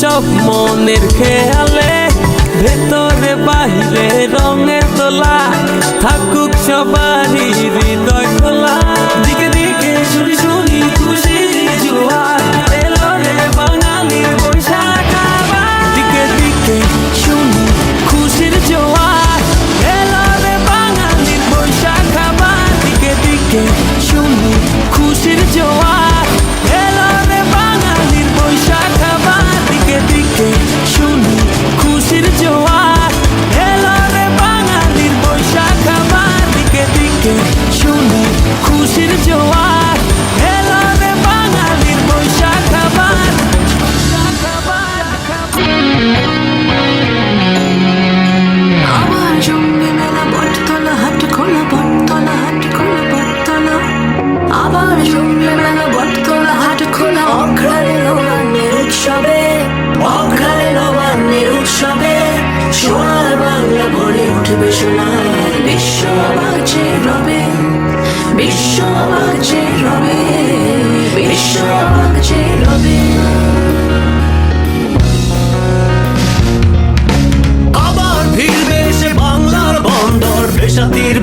সব মনের খেয়ালে, ভেতরে বাহিরে রঙের তোলা, থাকুক সবারই হৃদয় খোলা। দিকে দিকে শুনি শুনি খুশির জোয়ার, এলো রে বাঙালির বৈশাখ আবার। দিকে দিকে শুনি খুশির জোয়ার, এলো রে বাঙালির বৈশাখ আবার। দিকে দিকে শুনি খুশির জোয়ার, এলো রে বাঙালির বৈশাখ আবার। দিকে দিকে শুনি খুশির জোয়ার, এলো রে বাঙালির বৈশাখ আবার। দিকে দিকে শুনি খুশির জোয়ার, এলো রে বাঙালির বৈশাখ আবার। আবার জমবে মেলা বটতলা হাট খোলা, বটতলা হাট খোলা, বটতলা। আবার জমবে মেলা বটতলা হাট খোলা, অঘ্রাণে নবান্নের উৎসবে, অঘ্রাণে নবান্নের উৎসবে। সোনার বাংলা ভরে উঠবে সোনার, বিশ্ব অবাক যে রবে, বিশ্ব অবাক যে রবে, বিশ্ব অবাক যে রবে। আবার ভিড়বে সে বাংলার বন্দর, বেসাতির